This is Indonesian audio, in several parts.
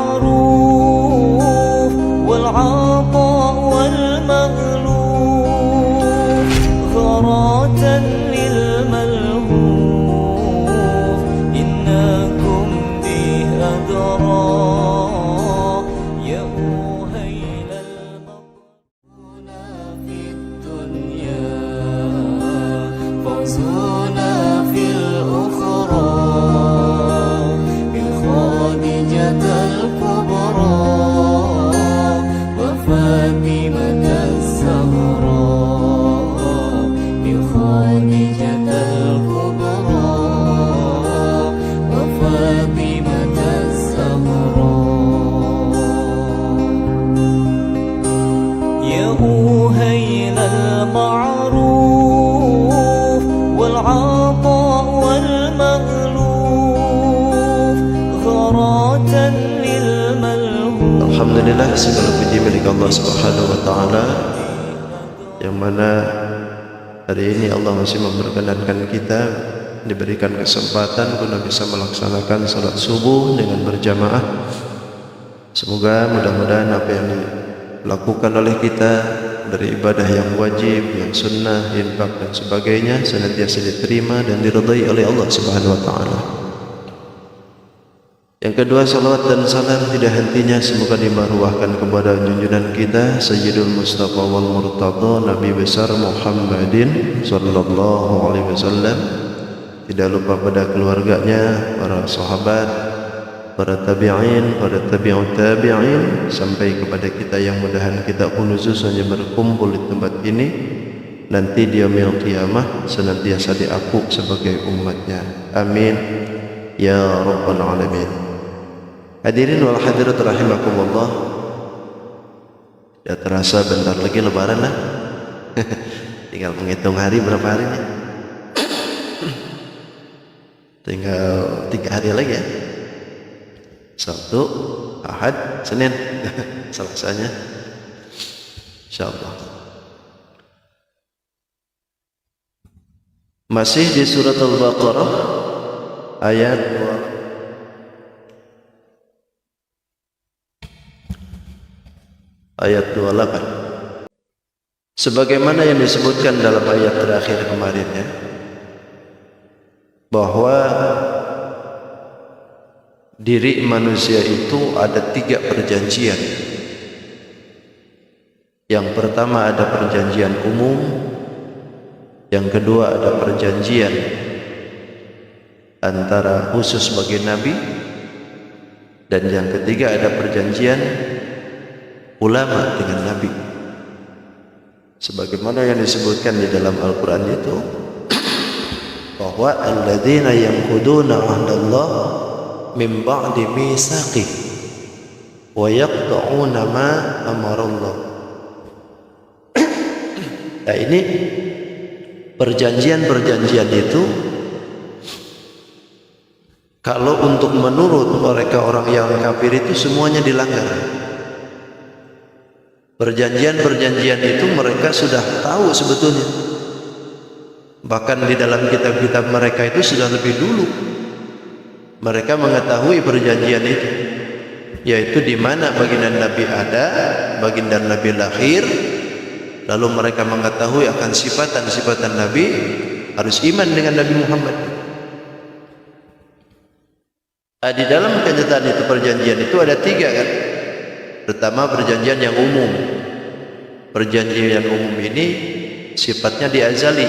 المعروف والعطاء والمألوف غراة للملهوف إنكم به أدرى يا أهيل المطلوب في الدنيا فوزنا في الأخرى بالخادجة الكبرى وفاطمة الزهراء بالخادجة الكبرى وفاطمة الزهراء يا أهيل المعروف والعطاء والمألوف غراة للملهوف. Alhamdulillah, segala puji milik Allah Subhanahu wa taala, yang mana hari ini Allah masih memperkenankan kita diberikan kesempatan guna bisa melaksanakan salat subuh dengan berjamaah. Semoga mudah-mudahan apa yang dilakukan oleh kita dari ibadah yang wajib, yang sunnah, infak dan sebagainya senantiasa diterima dan diridai oleh Allah Subhanahu wa taala. Yang kedua, salawat dan salam tidak hentinya semoga dimaruahkan kepada junjungan kita Sayyidul Mustafa wal Murtada Nabi besar Muhammadin sallallahu alaihi wasallam. Tidak lupa pada keluarganya, para sahabat, para tabi'in, para tabi'ut tabi'in, sampai kepada kita yang mudahan kita pun khususnya berkumpul di tempat ini nanti di yaumil qiyamah senantiasa diakui sebagai umatnya. Amin ya rabbal alamin. Hadirin wal hadirat rahimakumullah. Ya terasa bentar lagi lebaran lah. Tinggal menghitung hari, berapa harinya? Tinggal 3 hari lagi ya. Sabtu, Ahad, Senin, Selasanya, insyaallah. Masih di surat Al-Baqarah ayat 28. Sebagaimana yang disebutkan dalam ayat terakhir kemarin ya, bahwa diri manusia itu ada 3 perjanjian. Yang pertama ada perjanjian umum, yang kedua ada perjanjian antara khusus bagi Nabi, dan yang ketiga ada perjanjian ulama dengan Nabi. Sebagaimana yang disebutkan di dalam Al-Quran itu, bahwa alladzina yanquduna ahdallah min ba'di mitsaqih wa yaqta'una ma amarallah. Nah ini perjanjian-perjanjian itu kalau untuk menurut mereka orang yang kafir itu semuanya dilanggar. Perjanjian-perjanjian itu mereka sudah tahu sebetulnya. Bahkan di dalam kitab-kitab mereka itu sudah lebih dulu mereka mengetahui perjanjian itu, yaitu di mana baginda Nabi ada, baginda Nabi lahir, lalu mereka mengetahui akan sifatan-sifatan Nabi, harus iman dengan Nabi Muhammad. Di dalam kenyataan itu perjanjian itu ada 3 kan. Pertama perjanjian yang umum. Perjanjian yang umum ini sifatnya diazali,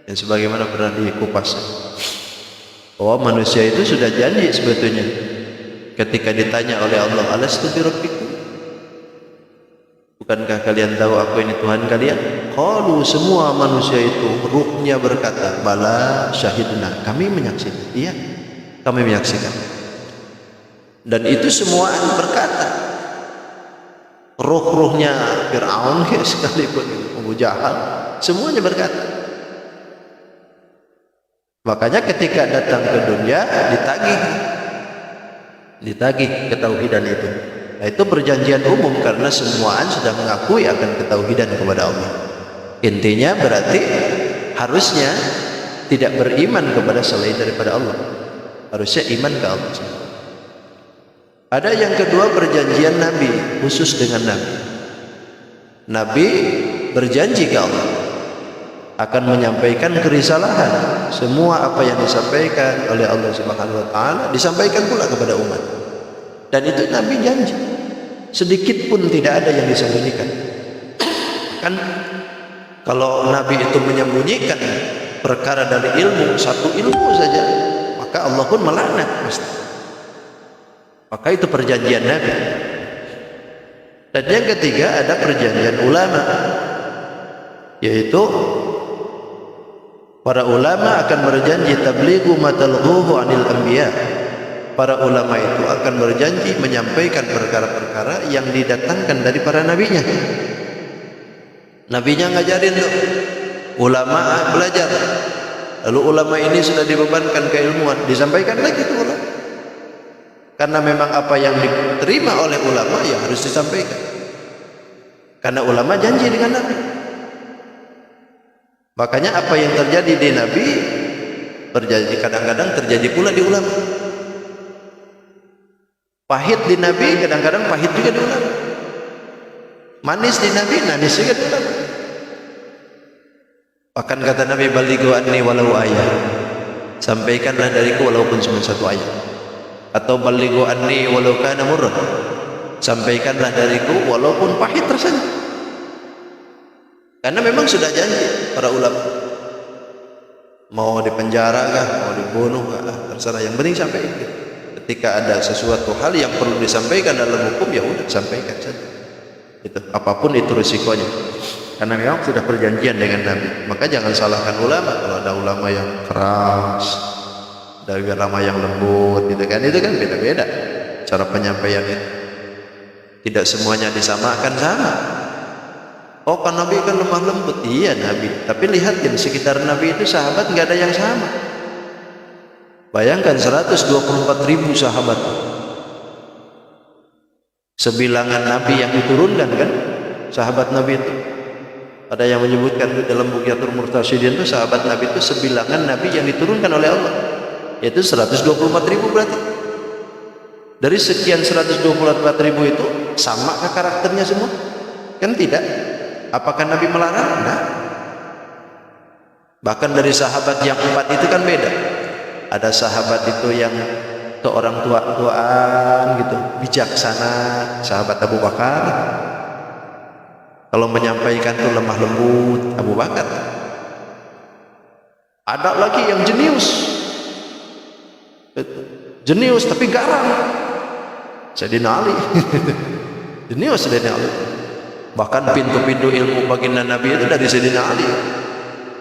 dan sebagaimana pernah dikupas bahwa manusia itu sudah janji sebetulnya ketika ditanya oleh Allah, alastu bi rabbikum, bukankah kalian tahu aku ini Tuhan kalian? Qalu, semua manusia itu ruhnya berkata, bala syahidna, kami menyaksikan. Iya, kami menyaksikan. Dan itu semua berkata, ruh-ruhnya Fir'aun sekalipun Abu Jahal, semuanya berkata. Makanya ketika datang ke dunia ditagih ketauhidan itu. Nah, itu perjanjian umum karena semuaan sudah mengakui akan ketauhidan kepada Allah. Intinya berarti harusnya tidak beriman kepada selain daripada Allah, harusnya iman ke Allah. Ada yang kedua, perjanjian Nabi, khusus dengan Nabi. Nabi berjanji ke Allah akan menyampaikan kerisalahan. Semua apa yang disampaikan oleh Allah Subhanahu wa taala disampaikan pula kepada umat. Dan itu Nabi janji. Sedikit pun tidak ada yang disembunyikan. Kan kalau Nabi itu menyembunyikan perkara dari ilmu, satu ilmu saja, maka Allah pun melaknat pasti. Maka itu perjanjian Nabi. Dan yang ketiga ada perjanjian ulama, yaitu para ulama akan berjanji tablighu ma talghuhu 'anil anbiya. Para ulama itu akan berjanji menyampaikan perkara-perkara yang didatangkan dari para nabinya. Nabinya ngajarin tuh, ulama belajar. Lalu ulama ini sudah dibebankan keilmuan, disampaikan lagi tuh ulama. Karena memang apa yang diterima oleh ulama ya harus disampaikan. Karena ulama janji dengan Nabi. Makanya apa yang terjadi di Nabi terjadi, kadang-kadang terjadi pula di ulama. Pahit di Nabi, kadang-kadang pahit juga di ulama. Manis di Nabi, manis juga di ulama. Bahkan kata Nabi, balighu anni walau ayat, sampaikanlah dariku walaupun cuma satu ayat. Atau balighu anni walau kana murrah, sampaikanlah dariku walaupun pahit rasanya. Karena memang sudah janji para ulama, mau dipenjara kah, mau dibunuh kah, terserah, yang penting sampaikan. Ketika ada sesuatu hal yang perlu disampaikan dalam hukum, ya udah sampaikan saja. Itu apapun itu risikonya. Karena memang sudah perjanjian dengan Nabi. Maka jangan salahkan ulama. Kalau ada ulama yang keras, ada ulama yang lembut, gitu kan? Itu kan beda-beda cara penyampaian itu. Tidak semuanya disamakan sama. Oh, kan Nabi kan lemah lembut. Iya Nabi. Tapi lihat di sekitar Nabi itu sahabat nggak ada yang sama. Bayangkan 124.000 sahabat, sebilangan Nabi yang diturunkan kan, sahabat Nabi itu. Ada yang menyebutkan dalam Bughyatul Murtasyidin itu sahabat Nabi itu sebilangan Nabi yang diturunkan oleh Allah, yaitu 124.000 berarti. Dari sekian 124.000 itu sama karakternya semua? Kan tidak. Apakah Nabi melarang? Nah. Bahkan dari sahabat yang 4 itu kan beda. Ada sahabat itu yang seorang tua-tuaan gitu, bijaksana, sahabat Abu Bakar. Kalau menyampaikan itu lemah lembut, Abu Bakar. Ada lagi yang jenius tapi garang, Sayyidina Ali. Jenius Sayyidina Ali. Bahkan pintu-pintu ilmu baginda Nabi itu dari Sayyidina Ali.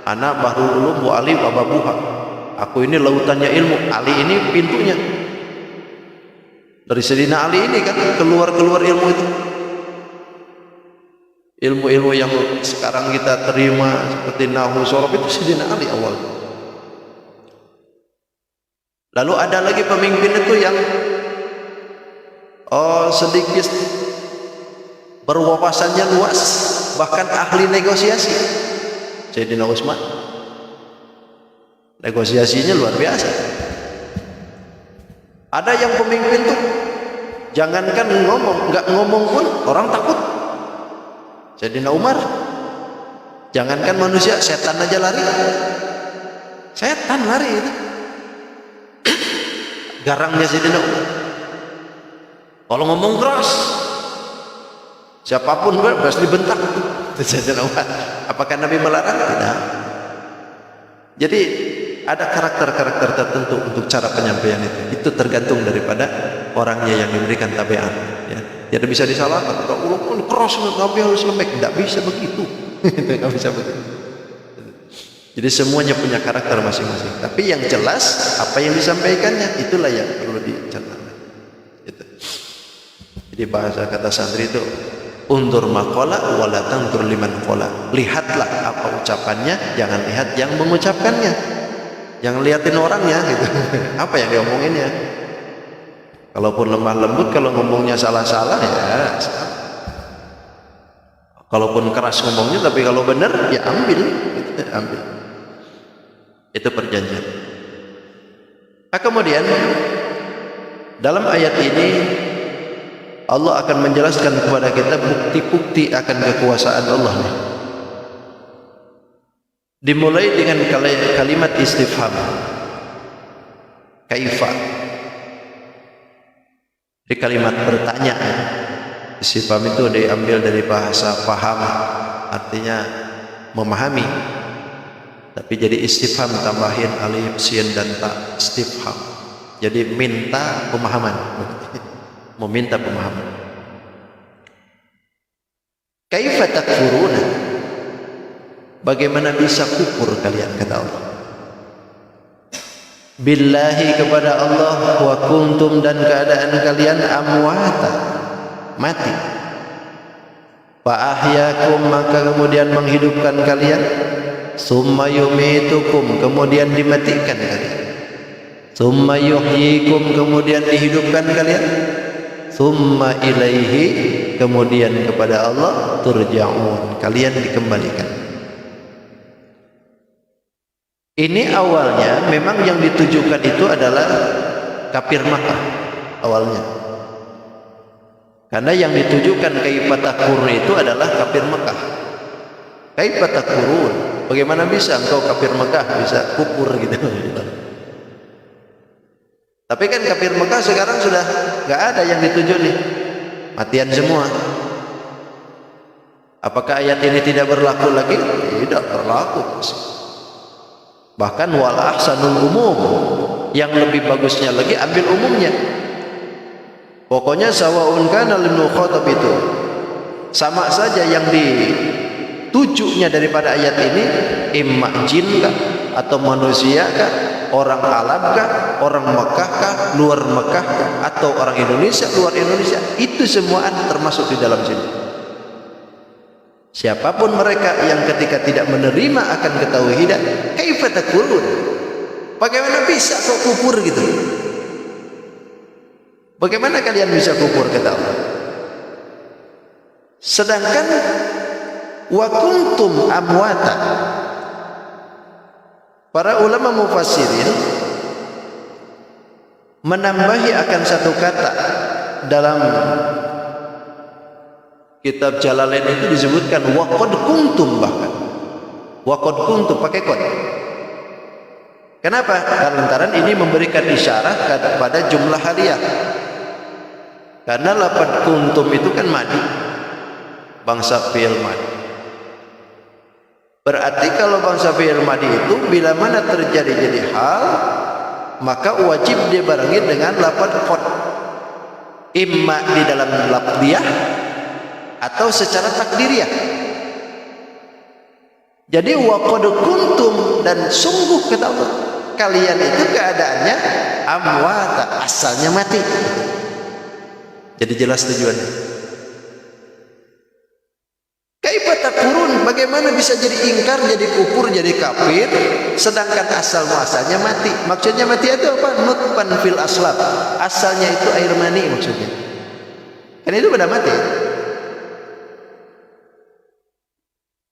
Ana bahrul ulum wa Ali wa babuha. Aku ini lautannya ilmu, Ali ini pintunya. Dari Sayyidina Ali ini kan keluar ilmu itu. Ilmu-ilmu yang sekarang kita terima seperti nahwu sorof itu Sayyidina Ali awal. Lalu ada lagi pemimpin itu yang sedikit berwawasannya luas, bahkan ahli negosiasi. Sayyidina Utsman. Negosiasinya luar biasa. Ada yang pemimpin tuh jangankan ngomong, nggak ngomong pun orang takut. Sayyidina Umar, jangankan manusia, setan aja lari. Setan lari itu. Garangnya Sayyidina Umar. Kalau ngomong keras, siapapun pasti dibentak. Sayyidina Umar. Apakah Nabi melarang? Tidak. Jadi ada karakter-karakter tertentu untuk cara penyampaian itu. Itu tergantung daripada orangnya yang diberikan tabiat. Ya, tidak bisa disalahkan. Kalau keras Nabi harus lembek, tidak bisa begitu. Tidak bisa begitu. Jadi semuanya punya karakter masing-masing. Tapi yang jelas apa yang disampaikannya itulah yang perlu dicermati. Gitu. Jadi bahasa kata santri itu undur maqala wala tandur liman qala. Lihatlah apa ucapannya, jangan lihat yang mengucapkannya. Jangan liatin orangnya gitu. Apa yang diomonginnya. Kalaupun lemah lembut, kalau ngomongnya salah-salah ya salah. Kalaupun keras ngomongnya, tapi kalau benar ya ambil, gitu, ambil. Itu perjanjian. Nah, kemudian dalam ayat ini Allah akan menjelaskan kepada kita bukti-bukti akan kekuasaan Allah nih. Dimulai dengan kalimat istifham. Kaifa. Di kalimat bertanya. Istifham itu diambil dari bahasa paham, artinya memahami. Tapi jadi istifham tambahin alif, sin dan ta, istifham. Jadi minta pemahaman. Meminta pemahaman. Kaifa takfuruna? Bagaimana bisa kufur kalian, kata Allah. Billahi, kepada Allah, wa kuntum, dan keadaan kalian amwata, mati. Fa ahyakum, maka kemudian menghidupkan kalian. Summa yumitukum, kemudian dimatikan kalian. Summa yuhyikum, kemudian dihidupkan kalian. Summa ilaihi, kemudian kepada Allah turja'un, kalian dikembalikan. Ini awalnya memang yang ditujukan itu adalah kafir Makkah awalnya. Karena yang ditujukan kaifa takfurun itu adalah kafir Makkah. Kaifa takfurun? Bagaimana bisa engkau kafir Makkah bisa kufur gitu. Tapi kan kafir Mekah sekarang sudah nggak ada yang dituju nih, matian semua. Apakah ayat ini tidak berlaku lagi? Tidak berlaku. Bahkan wal ahsanul umum, yang lebih bagusnya lagi ambil umumnya. Pokoknya sawaun kana lil mukhatab itu sama saja yang ditujunya daripada ayat ini, imma jin kah atau manusia kah, orang alam kah, orang Mekah kah, luar Mekah kah, atau orang Indonesia, luar Indonesia, itu semua termasuk di dalam sini. Siapapun mereka yang ketika tidak menerima akan ketauhidan, kaifa takfurun? Bagaimana bisa kok kufur gitu? Bagaimana kalian bisa kufur, kata Allah? Sedangkan wa kuntum amwata. Para ulama mufassirin menambahi akan satu kata dalam kitab Jalalain itu disebutkan waqad kuntum, bahkan waqad kuntum pakai qad. Kenapa? Lantaran ini memberikan isyarat kepada jumlah haliyah. Karena lafaz kuntum itu kan madi, bangsa fi'il madi. Berarti kalau bangsa fi'il madi itu bila mana terjadi jadi hal, maka wajib dibarengi dengan lafaz qad, imma di dalam lafdiyah atau secara takdiriyah. Jadi waqad kuntum, dan sungguh kata Allah, kalian itu keadaannya amwata, asalnya mati. Jadi jelas tujuannya. Kaifa takfurun? Bagaimana bisa jadi ingkar, jadi kufur, jadi kafir, sedangkan asal muasalnya mati? Maksudnya mati itu apa? Nutfan fil aslab. Asalnya itu air mani maksudnya. Kan itu pada mati.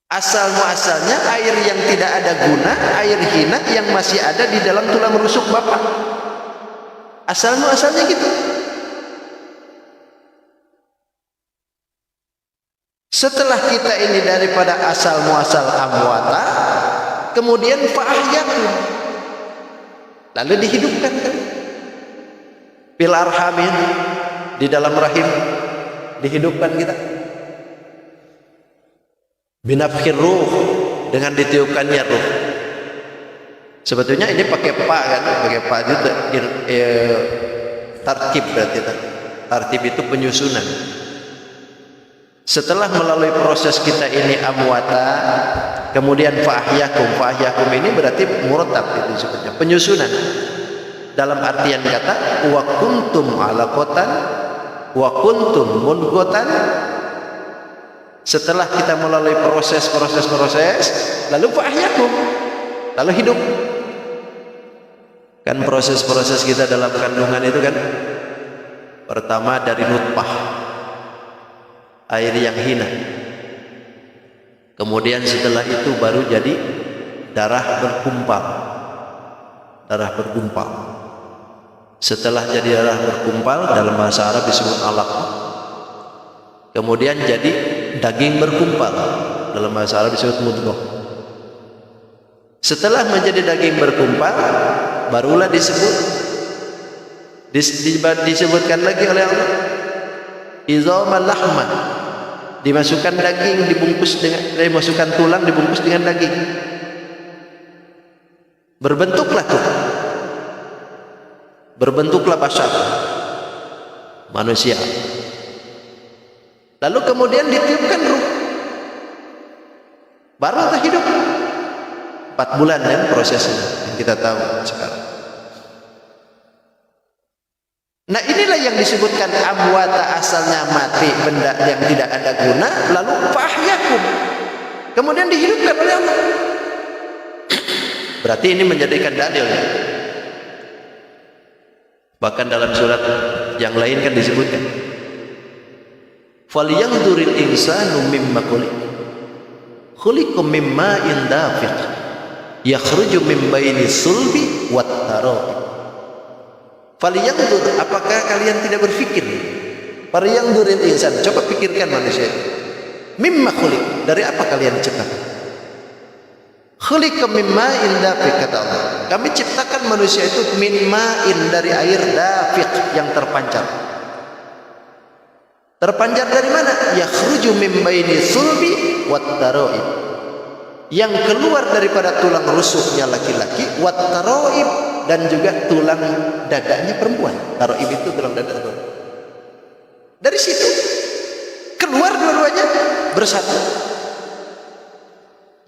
Asal muasalnya air yang tidak ada guna, air hina yang masih ada di dalam tulang rusuk bapak. Asal muasalnya gitu. Setelah kita ini daripada asal muasal amwata, kemudian fa'ahyakum, lalu dihidupkan kan? Fil arhamin, di dalam rahim dihidupkan kita. Binafkhir ruh, dengan ditiupkannya ruh. Sebetulnya ini pakai pa kan, pakai pa itu tartib berarti. Tartib itu penyusunan. Setelah melalui proses kita ini amwata, kemudian fa'ahyakum. Fa'ahyakum ini berarti muratab, itu sebetulnya penyusunan. Dalam artian kata wa kuntum alaqatan wa kuntum mudghatan. Setelah kita melalui proses lalu fa'ahyakum, lalu hidup. Kan proses-proses kita dalam kandungan itu kan, pertama dari nutfah, air yang hina. Kemudian setelah itu baru jadi darah bergumpal. Darah bergumpal. Setelah jadi darah bergumpal, dalam bahasa Arab disebut alaq. kemudian jadi daging berkumpal, dalam bahasa Arab disebut mudghah. Setelah menjadi daging berkumpal, barulah disebutkan lagi oleh Allah, izaman lahma, dimasukkan daging, dimasukkan tulang, dibungkus dengan daging, berbentuklah bashar, manusia. Lalu kemudian ditiupkan ruh, baru hidup. 4 bulan kan prosesnya yang kita tahu sekarang. Nah, inilah yang disebutkan amwata, asalnya mati, benda yang tidak ada guna, lalu fahyakum, kemudian dihidupkan oleh Allah. Berarti ini menjadikan dalil ya. Bahkan dalam surat yang lain kan disebutkan, falyanzuril insanu mimma khuliqa mim ma'in dafiq yakhruju min baini sulbi wat tarab. Falyanzur, apakah kalian tidak berpikir? Falyanzuril insan, coba pikirkan manusia. Mimma khuliq, dari apa kalian diciptakan? Khuliqa mim ma'in dafiq, kata Allah. Kami ciptakan manusia itu min ma'in, dari air dafiq yang terpancar. Terpancar dari mana? Yakhruju min baini sulbi wat taraib, yang keluar daripada tulang rusuknya laki-laki, wat taraib, dan juga tulang dadanya perempuan. Taraib itu tulang dada perempuan. Dari situ keluar dua-duanya bersatu,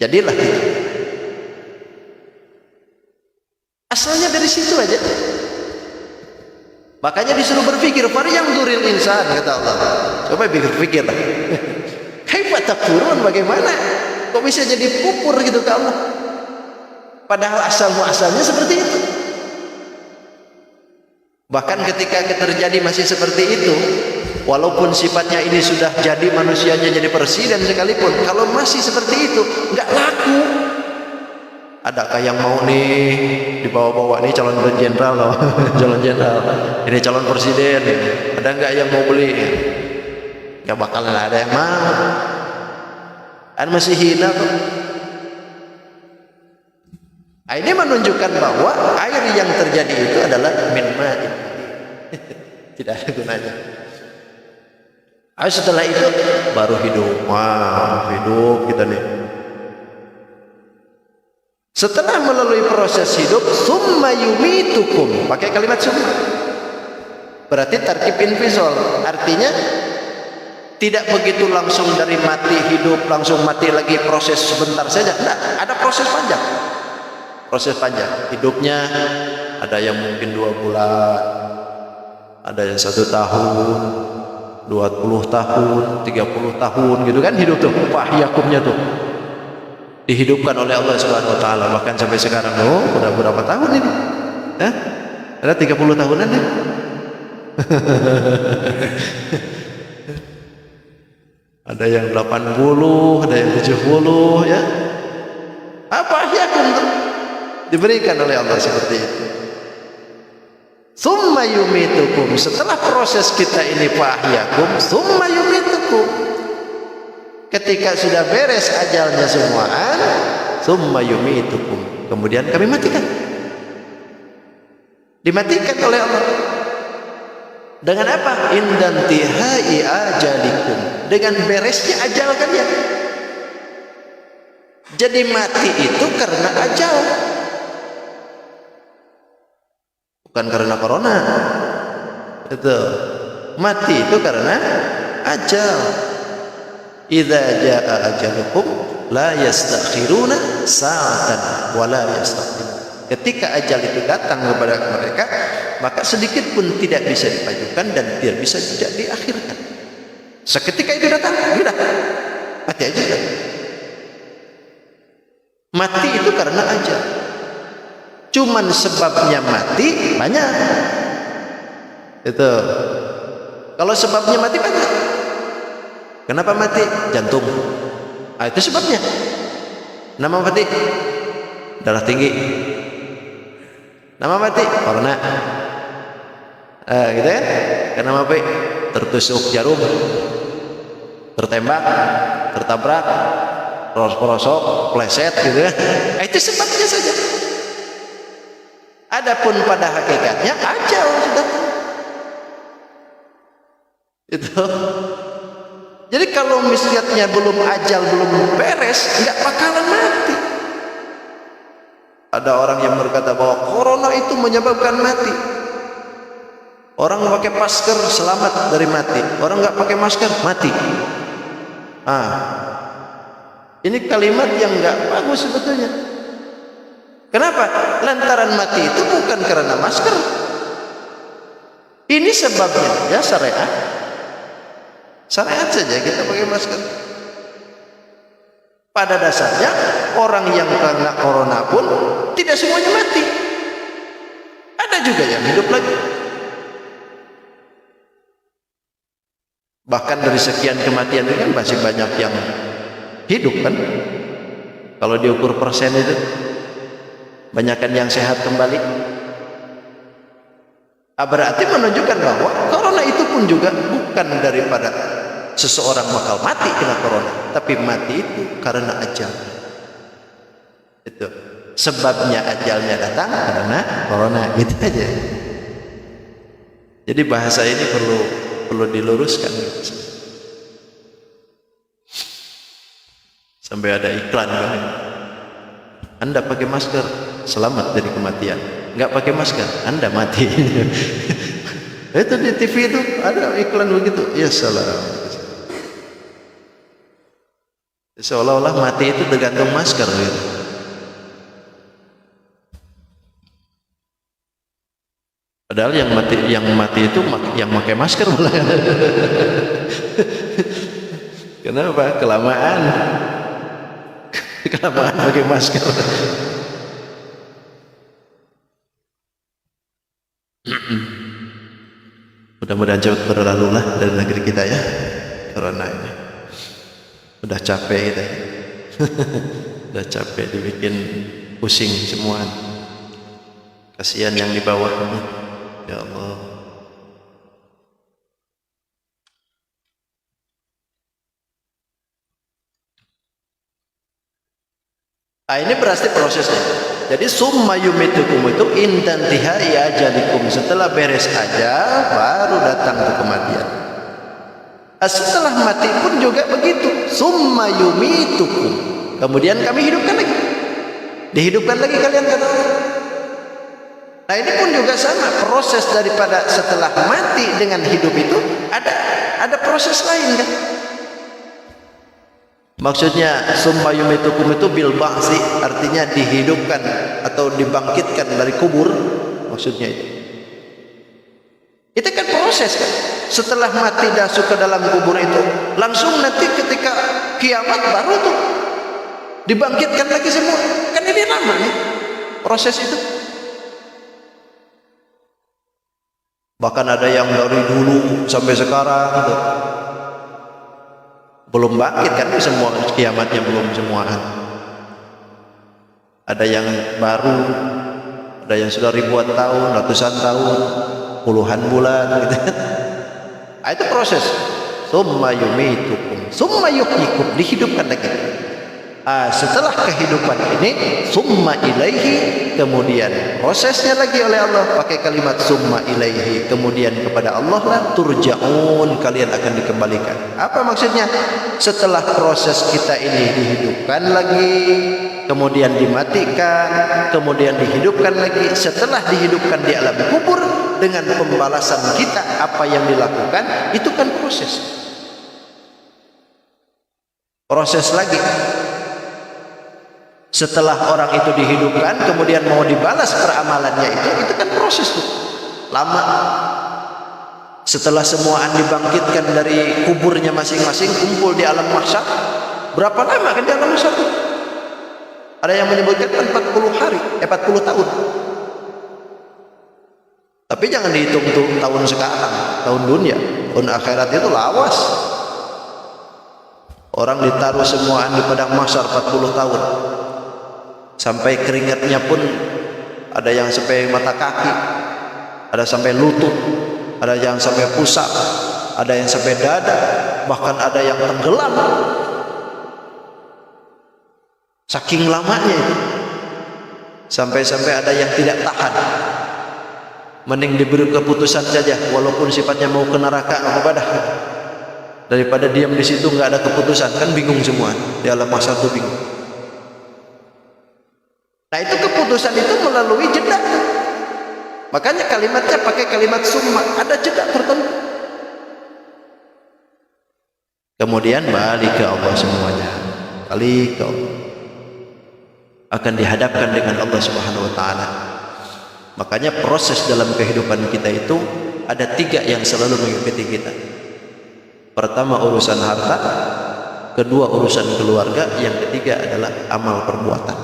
jadilah itu. Asalnya dari situ aja. Makanya disuruh berpikir, falyanzuril insan, kata Allah. Coba pikir-pikir lah. Kaifa takfurun, bagaimana kok bisa jadi kufur gitu ke Allah? Padahal asal-muasalnya seperti itu. Bahkan ketika terjadi masih seperti itu, walaupun sifatnya ini sudah jadi manusianya jadi presiden sekalipun, kalau masih seperti itu nggak laku. Adakah yang mau nih dibawa-bawa nih calon jenderal loh, calon jenderal, ini calon presiden, ada nggak yang mau beli? Nggak bakalan ada yang mau. Kan masih hina kok. Ini menunjukkan bahwa air yang terjadi itu adalah min ma'in, tidak ada gunanya. Setelah itu baru hidup. Wah, hidup kita nih. Setelah melalui proses hidup, summa yumitukum, pakai kalimat summa, berarti tarkib infisol, artinya tidak begitu langsung dari mati hidup langsung mati lagi, proses sebentar saja. Tidak, ada proses panjang. Proses panjang hidupnya, ada yang mungkin 2 bulan, ada yang 1 tahun, 20 tahun, 30 tahun gitu kan hidup tuh, fahyakumnya tuh dihidupkan oleh Allah Subhanahu wa taala. Bahkan sampai sekarang udah berapa tahun ini? Ada 30 tahunan ya. Ada yang 80, ada yang 70 ya. Apa yakum diberikan oleh Allah seperti itu. Summa yumitukum, setelah proses kita ini fahyakum, summa yumitukum. Ketika sudah beres ajalnya semuaan, summa yumitukum, kemudian kami matikan. Dimatikan oleh Allah. Dengan apa? Indantihai ajalikum, dengan beresnya ajal kalian. Jadi mati itu karena ajal, bukan karena corona. Itu mati itu karena ajal. Idza jaa ajalukum la yastakhiruna sa'atan wa la yastaqdimun. Ketika ajal itu datang kepada mereka, maka sedikit pun tidak bisa dipajukan dan tidak bisa tidak diakhirkan. Seketika itu datang, sudah mati aja. Mati itu karena ajal. Cuman sebabnya mati banyak. Itu. Kalau sebabnya mati banyak. Kenapa mati? Jantung. Itu sebabnya. Nama mati? Darah tinggi. Nama mati? Corona. Gitu ya. Kenapa mati? Tertusuk jarum. tertembak, tertabrak, rosok, pleset gitu ya. Itu sebabnya saja. Adapun pada hakikatnya ajal sudah tahu. Itu. Jadi kalau misalnya belum ajal, belum beres, nggak bakalan mati. Ada orang yang berkata bahwa corona itu menyebabkan mati. Orang pakai masker selamat dari mati. Orang nggak pakai masker mati. Ini kalimat yang nggak bagus sebetulnya. Kenapa? Lantaran mati itu bukan karena masker. Ini sebabnya ya syariat. Syariat saja kita pakai masker. Pada dasarnya orang yang kena corona pun tidak semuanya mati. Ada juga yang hidup lagi. Bahkan dari sekian kematian itu kan masih banyak yang hidup kan. Kalau diukur persen itu banyakkan yang sehat kembali. Berarti menunjukkan bahwa corona itu pun juga bukan daripada seseorang bakal mati kena corona, tapi mati itu karena ajal. Itu sebabnya ajalnya datang karena corona, gitu aja. Jadi bahasa ini perlu diluruskan. Sampai ada iklan kan? Anda pakai masker selamat dari kematian, nggak pakai masker Anda mati. Itu di TV itu ada iklan begitu. Ya salam. Seolah-olah mati itu tergantung masker gitu. Padahal yang mati itu yang pakai masker malah. Kenapa? Kelamaan pakai masker. Mudah-mudahan cepat berlalu lah dari negeri kita ya, corona ini. Udah capek kita. Udah capek dibikin pusing semua. Kasihan yang di bawah. Ya Allah. Ini berarti prosesnya. Jadi summa yumitukum itu intantihai ajalikum, setelah beres aja baru datang ke kematian. Setelah mati pun juga begitu. Summa yumitukum, kemudian kami hidupkan lagi. Dihidupkan lagi kalian kata Allah. Nah ini pun juga sama, proses daripada setelah mati dengan hidup itu ada proses lain kan. Maksudnya summa yumitukum itu bil ba'si, artinya dihidupkan atau dibangkitkan dari kubur, maksudnya itu. Itu kan proses kan. Setelah mati masuk ke dalam kubur itu, langsung nanti ketika kiamat baru tuh dibangkitkan lagi semua. Kan ini lama nih proses itu. Bahkan ada yang dari dulu sampai sekarang tuh belum bangkit kan, semua kiamatnya belum semuaan. Ada yang baru, ada yang sudah ribuan tahun, ratusan tahun, puluhan bulan gitu. Itu proses. Summa yumitukum, summa yuhyikum, dihidupkan lagi. Setelah kehidupan ini, summa ilaihi, kemudian prosesnya lagi oleh Allah pakai kalimat summa ilaihi, kemudian kepada Allah lah turja'un, kalian akan dikembalikan. Apa maksudnya? Setelah proses kita ini dihidupkan lagi, kemudian dimatikan, kemudian dihidupkan lagi, setelah dihidupkan di alam kubur dengan pembalasan kita apa yang dilakukan, itu kan proses lagi. Setelah orang itu dihidupkan kemudian mau dibalas peramalannya itu kan proses tuh lama. Setelah semuaan dibangkitkan dari kuburnya masing-masing, kumpul di alam mahsyar, berapa lama kan di alam mahsyar? Ada yang menyebutkan 40 hari, 40 tahun. Tapi jangan dihitung tuh tahun sekarang, tahun dunia. Tahun akhirat itu lawas. Orang ditaruh semuaan di padang mahsyar 40 tahun. Sampai keringatnya pun ada yang sampai mata kaki, ada sampai lutut, ada yang sampai pusat, ada yang sampai dada, bahkan ada yang tenggelam. Saking lamanya itu. Sampai-sampai ada yang tidak tahan. Mending diberi keputusan saja, walaupun sifatnya mau ke neraka kepada, daripada diam di situ nggak ada keputusan, kan bingung semua. Di alam masa itu bingung. Nah itu keputusan itu melalui jeda. Makanya kalimatnya pakai kalimat summa, ada jeda tertentu. Kemudian balik ke Allah semuanya, balik ke Allah, akan dihadapkan dengan Allah Subhanahu wa taala. Makanya proses dalam kehidupan kita itu ada 3 yang selalu mengikuti kita. Pertama urusan harta, kedua urusan keluarga, yang ketiga adalah amal perbuatan.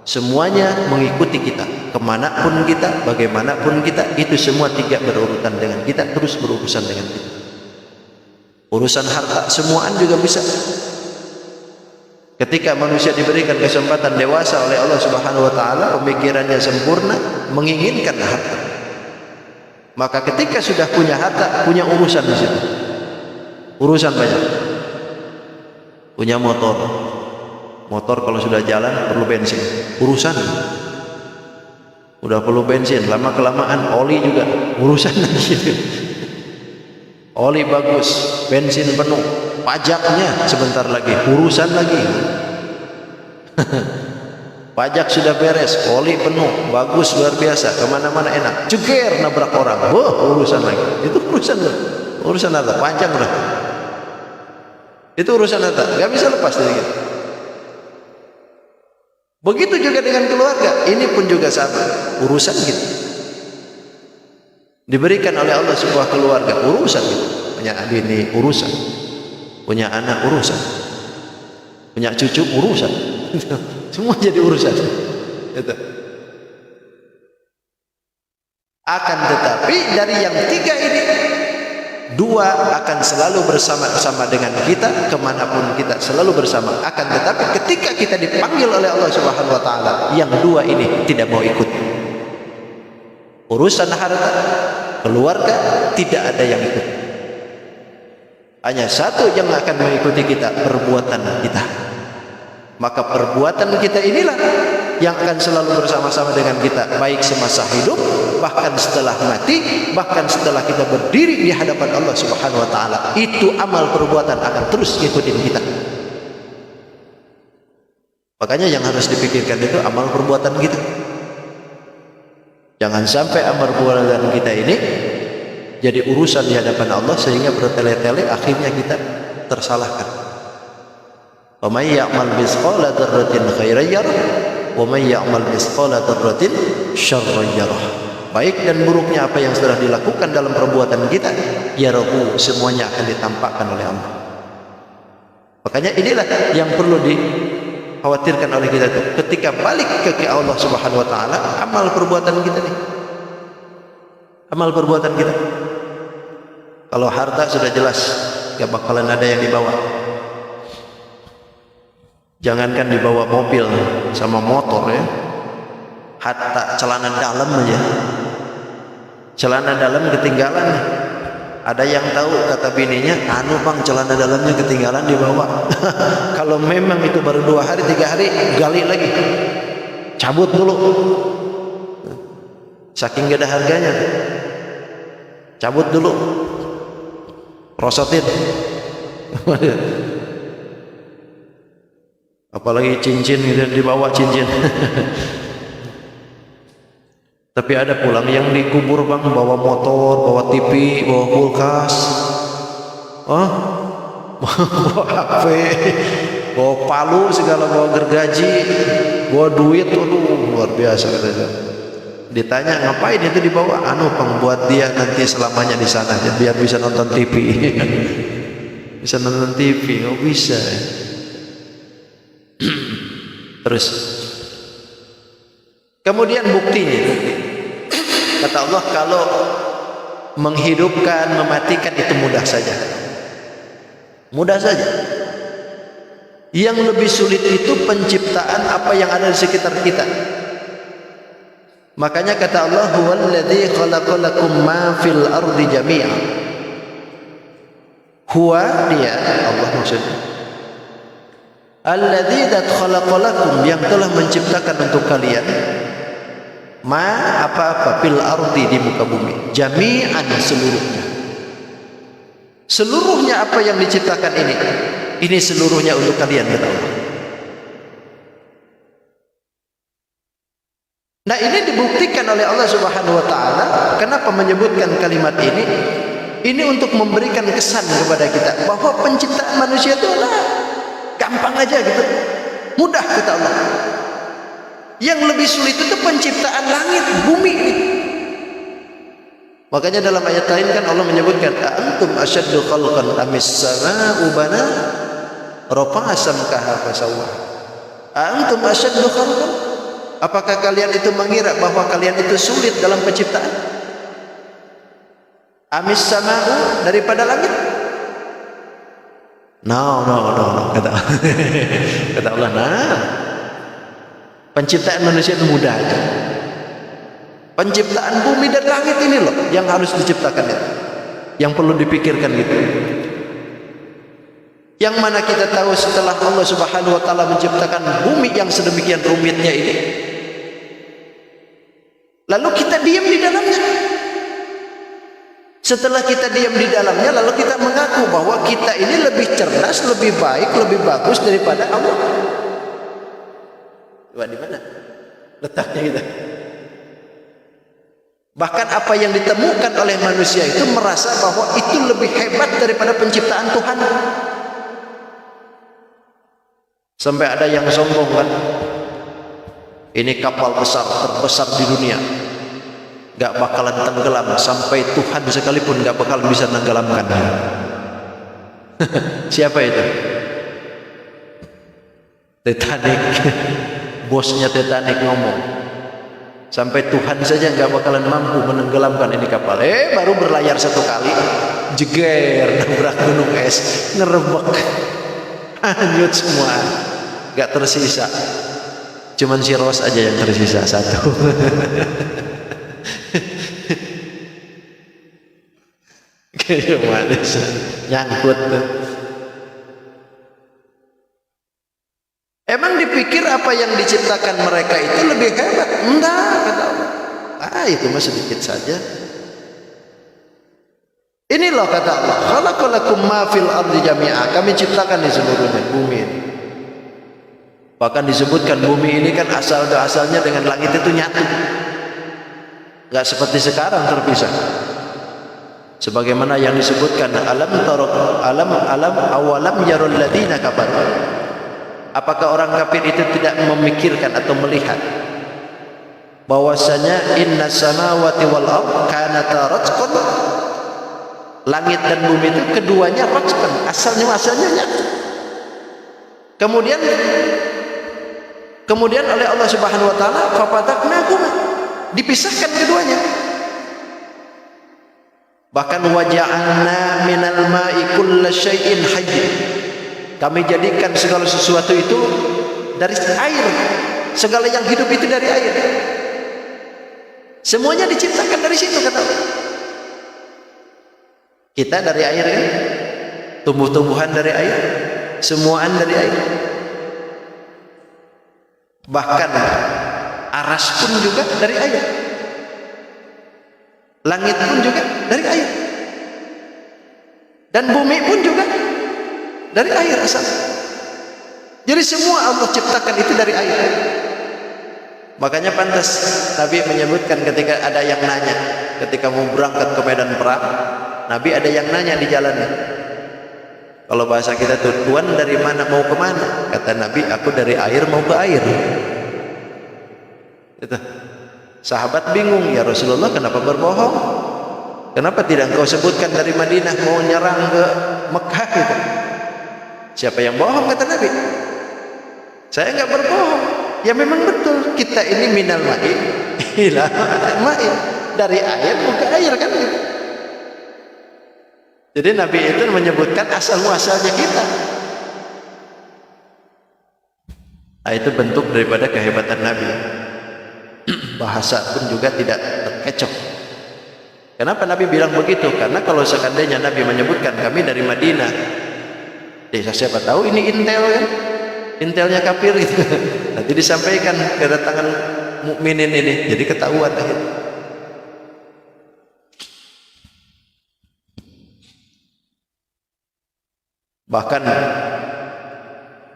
Semuanya mengikuti kita, kemanapun kita, bagaimanapun kita, itu semua 3 berurutan dengan kita, terus berurusan dengan kita. Urusan harta semuaan juga bisa. Ketika manusia diberikan kesempatan dewasa oleh Allah Subhanahu wa taala, pemikirannya sempurna, menginginkan harta. Maka ketika sudah punya harta, punya urusan di situ. Urusan banyak. Punya motor. Motor kalau sudah jalan perlu bensin. Urusan. Udah perlu bensin, lama kelamaan oli juga urusan lagi. Oli bagus, bensin penuh, pajaknya sebentar lagi, urusan lagi. Pajak sudah beres, oli penuh, bagus luar biasa, kemana-mana enak. Ceger nabrak orang, urusan lagi. Itu urusan loh, urusan apa? Panjang lah. Itu urusan apa? Gak bisa lepas dari gitu. Begitu juga dengan keluarga, ini pun juga sama, urusan gitu. Diberikan oleh Allah sebuah keluarga, urusan gitu. Punya bini urusan, punya anak urusan, punya cucu urusan. Semua jadi urusan. Gitu. Akan tetapi dari yang 3 ini, 2 akan selalu bersama-sama dengan kita, kemanapun kita selalu bersama. Akan tetapi ketika kita dipanggil oleh Allah Subhanahu wa taala, yang 2 ini tidak mau ikut. Urusan harta, keluarga, tidak ada yang ikut. Hanya satu yang akan mengikuti kita, perbuatan kita. Maka perbuatan kita inilah yang akan selalu bersama-sama dengan kita, baik semasa hidup, bahkan setelah mati, bahkan setelah kita berdiri di hadapan Allah Subhanahu wa taala. Itu amal perbuatan akan terus ngikutin kita. Makanya yang harus dipikirkan itu amal perbuatan kita. Jangan sampai amal perbuatan kita ini jadi urusan di hadapan Allah sehingga bertele-tele akhirnya kita tersalahkan. Wa may ya'mal mithqala dzarratin khairan yarah wa may ya'mal mithqala dzarratin syarran yarah. Baik dan buruknya apa yang sudah dilakukan dalam perbuatan kita, yarahu, semuanya akan ditampakkan oleh Allah. Makanya inilah yang perlu dikhawatirkan oleh kita itu. Ketika balik ke Allah Subhanahu wa taala, amal perbuatan kita nih. Amal perbuatan kita. Kalau harta sudah jelas, gak bakalan ada yang dibawa. Jangankan dibawa mobil sama motor ya, hatta celana dalam aja. Celana dalam ketinggalan. Ada yang tahu, kata bininya, anu bang, celana dalamnya ketinggalan dibawa. Kalau memang itu baru 2 hari 3 hari, gali lagi, cabut dulu. Saking gak ada harganya, cabut dulu, prosotin. Apalagi cincin gitu, dibawa cincin. Tapi ada pulang yang dikubur bang, bawa motor, bawa TV, bawa kulkas, bawa HP, bawa palu segala, bawa gergaji, bawa duit, aduh luar biasa katanya. Ditanya ngapain itu dibawa? Anu bang, buat dia nanti selamanya di sana, biar bisa nonton TV. Bisa nonton TV, oh bisa. Terus kemudian buktinya, kata Allah, kalau menghidupkan, mematikan itu mudah saja. Mudah saja. Yang lebih sulit itu penciptaan apa yang ada di sekitar kita. Makanya kata Allah, huwallazi khalaqalakum ma fil ardi jami'a. Huwa, dia Allah maksudnya, alladzi khalaqalakum, yang telah menciptakan untuk kalian, ma apa-apa, fil ardi, di muka bumi, jami'an, seluruhnya apa yang diciptakan ini seluruhnya untuk kalian, kata Allah. Nah, ini dibuktikan oleh Allah Subhanahu wa taala. Kenapa menyebutkan kalimat ini? Ini untuk memberikan kesan kepada kita bahwa penciptaan manusia itu gampang aja gitu. Mudah, kata Allah. Yang lebih sulit itu penciptaan langit, bumi ini. Makanya dalam ayat lain kan Allah menyebutkan, antum asyaddu khalqan amis sama'u bana rafa'a samkaha fasawwa. Antum asyaddu khalqan, apakah kalian itu mengira bahwa kalian itu sulit dalam penciptaan? Amis sama'u, daripada langit? No, kata Allah. Kata Allah, penciptaan manusia itu mudah aja. Penciptaan bumi dan langit ini loh yang harus diciptakan itu, yang perlu dipikirkan gitu. Yang mana kita tahu setelah Allah Subhanahu wa taala menciptakan bumi yang sedemikian rumitnya ini, lalu kita diam di dalamnya. Setelah kita diam di dalamnya, lalu kita mengaku bahwa kita ini lebih cerdas, lebih baik, lebih bagus daripada Allah. Coba di mana letaknya kita? Bahkan apa yang ditemukan oleh manusia itu merasa bahwa itu lebih hebat daripada penciptaan Tuhan. Sampai ada yang sombong kan, ini kapal besar terbesar di dunia, gak bakalan tenggelam, sampai Tuhan sekalipun gak bakal bisa tenggelamkan. Siapa itu? Titanic. Bosnya Titanic ngomong, sampai Tuhan saja nggak bakalan mampu menenggelamkan ini kapal. Baru berlayar satu kali, jeger, nabrak gunung es, ngerebek, hanyut semua, nggak tersisa. Cuman si Ros aja yang tersisa satu. Kayak mana nyangkut tuh. Emang dipikir apa yang diciptakan mereka itu lebih hebat? Enggak, kata Allah. Itu mah sedikit saja. Ini loh kata Allah, khalaqalakum ma fil ardi jami'a, kami ciptakan di seluruhnya bumi ini. Bahkan disebutkan bumi ini kan asalnya dengan langit itu nyatu, nggak seperti sekarang terpisah. Sebagaimana yang disebutkan, awalam yarul ladina kafaru. Apakah orang kafir itu tidak memikirkan atau melihat bahwasanya inna samawati wal ardh kanata ratqan, langit dan bumi itu keduanya ratqan, asalnya nyatu. Kemudian oleh Allah Subhanahu wa taala fafataknahuma, dipisahkan keduanya. Bahkan waja'alna minal ma'i kulla syai'in hayy, kami jadikan segala sesuatu itu dari air. Segala yang hidup itu dari air. Semuanya diciptakan dari situ, kata Allah. Kita dari air kan? Tumbuh-tumbuhan dari air, semuaan dari air. Bahkan aras pun juga dari air. Langit pun juga dari air. Dan bumi pun juga dari air asal. Jadi semua Allah ciptakan itu dari air. Makanya pantas Nabi menyebutkan ketika ada yang nanya, ketika mau berangkat ke medan perang, Nabi ada yang nanya di jalannya. Kalau bahasa kita tuh, tuan dari mana mau ke mana? Kata Nabi, aku dari air mau ke air. Itu. Sahabat bingung, ya Rasulullah kenapa berbohong? Kenapa tidak engkau sebutkan dari Madinah mau nyerang ke Mekah gitu? Siapa yang bohong, kata Nabi? Saya enggak berbohong. Ya memang betul, kita ini minal ma'i ila ma'i, dari air mau ke air kan gitu. Jadi Nabi itu menyebutkan asal muasalnya kita. Nah, itu bentuk daripada kehebatan Nabi. Bahasa pun juga tidak terkecoh. Kenapa Nabi bilang begitu? Karena kalau seandainya Nabi menyebutkan kami dari Madinah, siapa tahu ini intel kan? Intelnya kafir gitu. Nanti disampaikan kedatangan mukminin ini, jadi ketahuan akhirnya. Bahkan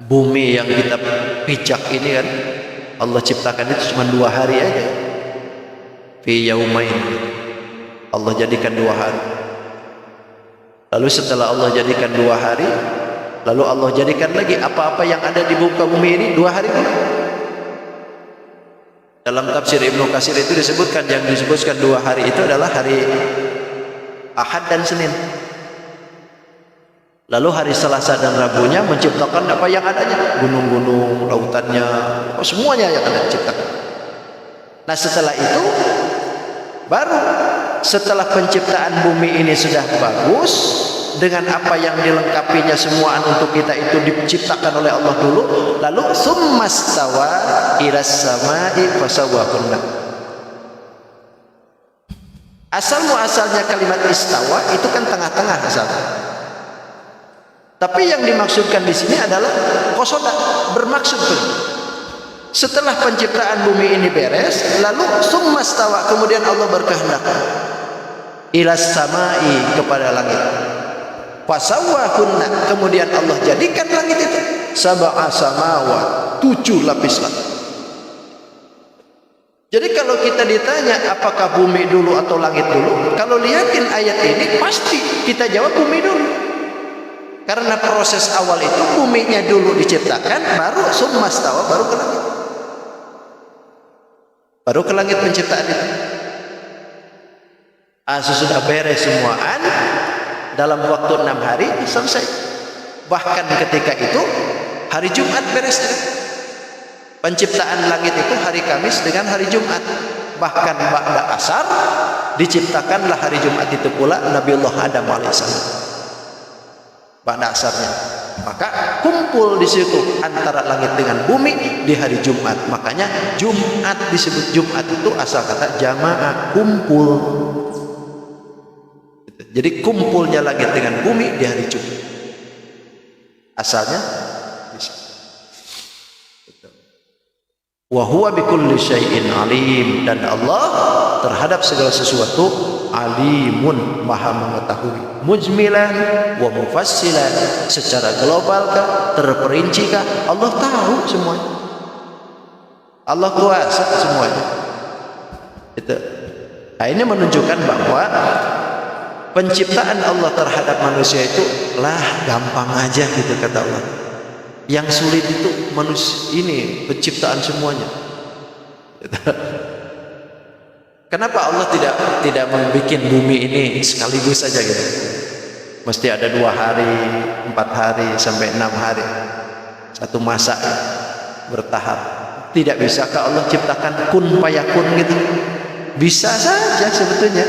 bumi yang kita pijak ini kan Allah ciptakan itu cuma 2 hari aja. Fi yaumain. Allah jadikan 2 hari. Lalu setelah Allah jadikan 2 hari, lalu Allah jadikan lagi apa-apa yang ada di muka bumi ini 2 hari pula. Dalam tafsir Ibnu Katsir itu disebutkan, yang disebutkan 2 hari itu adalah hari Ahad dan Senin. Lalu hari Selasa dan Rabunya menciptakan apa yang adanya, gunung-gunung, lautannya, semuanya yang ada diciptakan. Nah setelah itu baru setelah penciptaan bumi ini sudah bagus dengan apa yang dilengkapinya semuaan untuk kita itu diciptakan oleh Allah dulu, lalu summastawa ilas samai fasawwahunna. Asal muasalnya kalimat istawa itu kan tengah-tengah asalnya. Tapi yang dimaksudkan di sini adalah qasada, bermaksud begitu. Setelah penciptaan bumi ini beres, lalu summastawa, kemudian Allah berkehendak ilas samai, kepada langit. Fasawwahunna, kemudian Allah jadikan langit itu sab'a samawat, 7 lapis langit. Jadi kalau kita ditanya apakah bumi dulu atau langit dulu, kalau lihatin ayat ini pasti kita jawab bumi dulu. Karena proses awal itu buminya dulu diciptakan, baru summastawa, baru ke langit. Baru ke langit penciptaan itu. Sesudah beres semuaan dalam waktu 6 hari selesai. Bahkan ketika itu hari Jumat beres. Penciptaan langit itu hari Kamis dengan hari Jumat. Bahkan ba'da asar diciptakanlah hari Jumat itu pula Nabiullah Adam alaihissalam. Ba'da asarnya, maka kumpul di situ antara langit dengan bumi di hari Jumat. Makanya Jumat disebut Jumat itu asal kata jamaah, kumpul. Jadi kumpulnya langit dengan bumi di hari Jumat. Asalnya bisa. Wa huwa bikulli syai'in alim, dan Allah terhadap segala sesuatu alimun, maha mengetahui. Mujmilan wa mufassilan, secara global kah, terperinci kah, Allah tahu semuanya. Allah kuasa semuanya. Itu. Nah, ini menunjukkan bahwa penciptaan Allah terhadap manusia itu lah gampang aja gitu kata Allah. Yang sulit itu manusia ini penciptaan semuanya. Kenapa Allah tidak membuat bumi ini sekaligus saja gitu? Mesti ada 2 hari, 4 hari, sampai 6 hari. Satu masa bertahap. Tidak bisakah Allah ciptakan kun fayakun gitu? Bisa saja sebetulnya.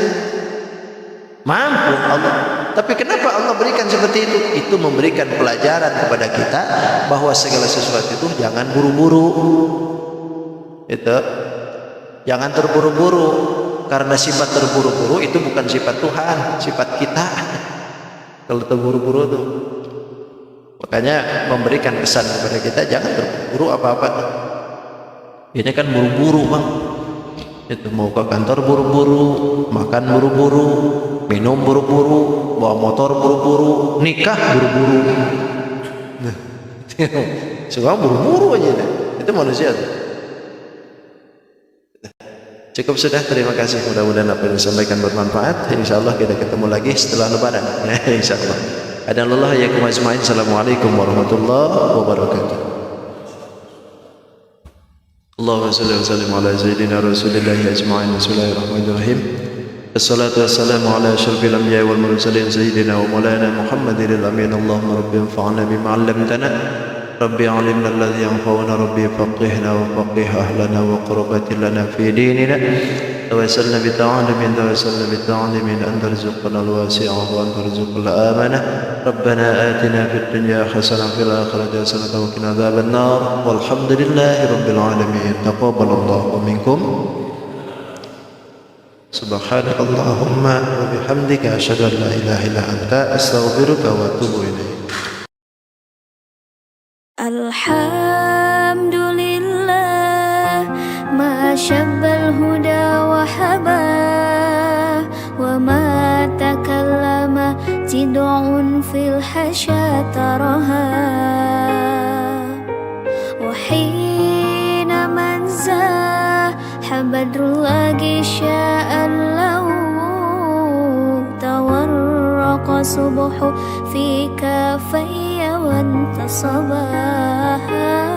Mampu Allah. Tapi kenapa Allah berikan seperti itu? Itu memberikan pelajaran kepada kita bahwa segala sesuatu itu jangan buru-buru. Itu. Jangan terburu-buru, karena sifat terburu-buru itu bukan sifat Tuhan, sifat kita. Kalau terburu-buru itu, makanya memberikan pesan kepada kita jangan terburu-buru apa-apa. Ini kan buru-buru bang, itu mau ke kantor buru-buru, makan buru-buru, minum buru-buru, bawa motor buru-buru, nikah buru-buru. Nah, semua buru-buru aja deh. Itu manusia tuh. Cukup sudah, terima kasih. Mudah-mudahan apa yang disampaikan bermanfaat. InsyaAllah kita ketemu lagi setelah lebaran. InsyaAllah. Adallah ya kumasmain. Assalamualaikum warahmatullahi wabarakatuh. Allahumma salli wa sallim ala sayyidina rasulillahi ajma'in. Bismillahirrahmanirrahim. Assalatu wassalamu ala asyrafil anbiya'i wal mursalin sayyidina wa maulana Muhammadin al-amin. Allahumma rabbi anfa'na bima 'allamtana. Rabbi alimna alladhi yanfa'una, Rabbi faqihna wa faqih ahlana wa qurbatin lana fi dinina. Tawassalna bi ta'alimin, tawassalna bi ta'alimin, anta rizqana al-wasi'a wa anta rizqul amanah. Rabbana atina fid dunya hasanah fil akhirati hasanah wa qina adzaban nar. Walhamdulillahi rabbil alamin. Taqabbalallahu minkum. Subhanakallahumma wa bihamdika asyhadu an la ilaha illa anta astaghfiruka wa atubu ilaik. Alhamdulillah ma syabbal huda wa haba wa ma takallama tid'un fil hasya taraha wa hina man badrullah gishya'an lahu tawarraqa subuhu fi kafayya wa antasabaha